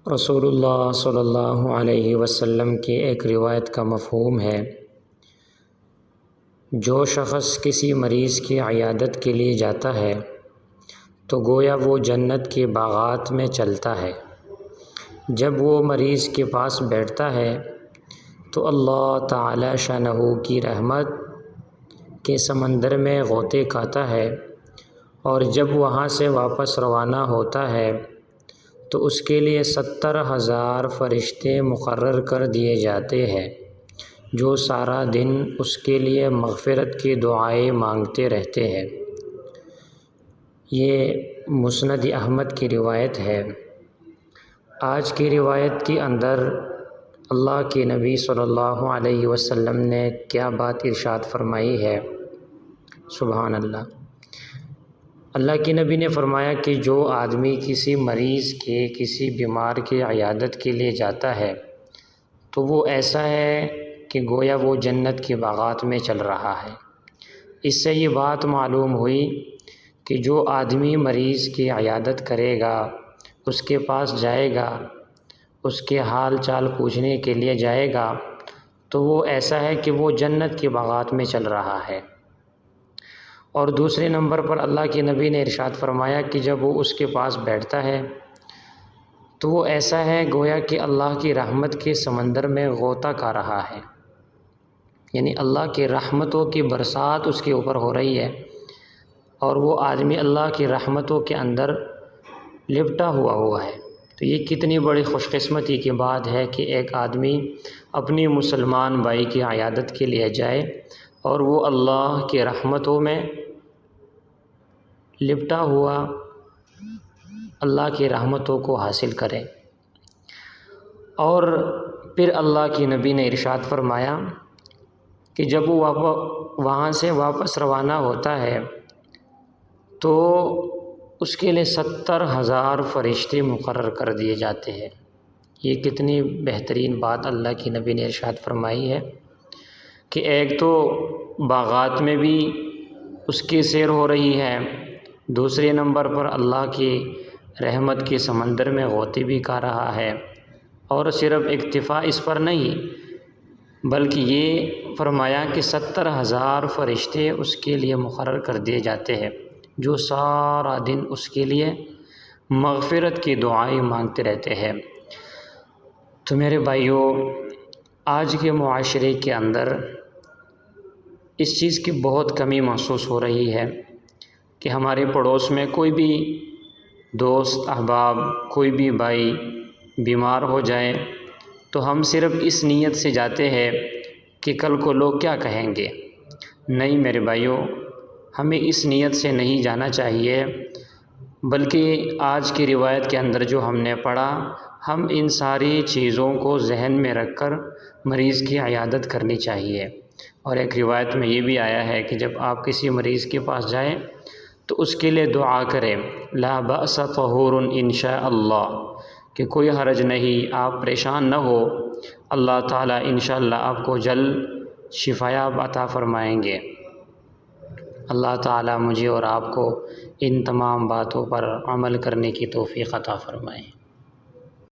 رسول اللہ صلی اللہ علیہ وسلم کی ایک روایت کا مفہوم ہے، جو شخص کسی مریض کی عیادت کے لیے جاتا ہے تو گویا وہ جنت کے باغات میں چلتا ہے۔ جب وہ مریض کے پاس بیٹھتا ہے تو اللہ تعالی شانہ کی رحمت کے سمندر میں غوطے کھاتا ہے، اور جب وہاں سے واپس روانہ ہوتا ہے تو اس کے لیے 70,000 فرشتے مقرر کر دیے جاتے ہیں، جو سارا دن اس کے لیے مغفرت کی دعائیں مانگتے رہتے ہیں۔ یہ مسند احمد کی روایت ہے۔ آج کی روایت کے اندر اللہ کے نبی صلی اللہ علیہ وسلم نے کیا بات ارشاد فرمائی ہے، سبحان اللہ۔ اللہ کے نبی نے فرمایا کہ جو آدمی کسی مریض کے، کسی بیمار کی عیادت کے لیے جاتا ہے تو وہ ایسا ہے کہ گویا وہ جنت کے باغات میں چل رہا ہے۔ اس سے یہ بات معلوم ہوئی کہ جو آدمی مریض کی عیادت کرے گا، اس کے پاس جائے گا، اس کے حال چال پوچھنے کے لیے جائے گا، تو وہ ایسا ہے کہ وہ جنت کے باغات میں چل رہا ہے۔ اور دوسرے نمبر پر اللہ کے نبی نے ارشاد فرمایا کہ جب وہ اس کے پاس بیٹھتا ہے تو وہ ایسا ہے گویا کہ اللہ کی رحمت کے سمندر میں غوطہ کھا رہا ہے، یعنی اللہ کی رحمتوں کی برسات اس کے اوپر ہو رہی ہے، اور وہ آدمی اللہ کی رحمتوں کے اندر لپٹا ہوا ہے۔ تو یہ کتنی بڑی خوش قسمتی کی بات ہے کہ ایک آدمی اپنی مسلمان بھائی کی عیادت کے لیے جائے اور وہ اللہ کی رحمتوں میں لپٹا ہوا اللہ کی رحمتوں کو حاصل کرے۔ اور پھر اللہ کی نبی نے ارشاد فرمایا کہ جب وہ وہاں سے واپس روانہ ہوتا ہے تو اس کے لیے 70,000 فرشتے مقرر کر دیے جاتے ہیں۔ یہ کتنی بہترین بات اللہ کی نبی نے ارشاد فرمائی ہے کہ ایک تو باغات میں بھی اس کی سیر ہو رہی ہے، دوسرے نمبر پر اللہ کی رحمت کے سمندر میں غوطے بھی کھا رہا ہے، اور صرف اکتفا اس پر نہیں بلکہ یہ فرمایا کہ 70,000 فرشتے اس کے لیے مقرر کر دیے جاتے ہیں، جو سارا دن اس کے لیے مغفرت کی دعائیں مانگتے رہتے ہیں۔ تو میرے بھائیوں، آج کے معاشرے کے اندر اس چیز کی بہت کمی محسوس ہو رہی ہے کہ ہمارے پڑوس میں کوئی بھی دوست احباب، کوئی بھی بھائی بیمار ہو جائے تو ہم صرف اس نیت سے جاتے ہیں کہ کل کو لوگ کیا کہیں گے۔ نہیں میرے بھائیوں، ہمیں اس نیت سے نہیں جانا چاہیے، بلکہ آج کی روایت کے اندر جو ہم نے پڑھا، ہم ان ساری چیزوں کو ذہن میں رکھ کر مریض کی عیادت کرنی چاہیے۔ اور ایک روایت میں یہ بھی آیا ہے کہ جب آپ کسی مریض کے پاس جائیں تو اس کے لیے دعا کریں، لا بأس طہور ان شاء اللہ، کہ کوئی حرج نہیں، آپ پریشان نہ ہو، اللہ تعالیٰ انشاءاللہ آپ کو جلد شفایاب عطا فرمائیں گے۔ اللہ تعالیٰ مجھے اور آپ کو ان تمام باتوں پر عمل کرنے کی توفیق عطا فرمائیں۔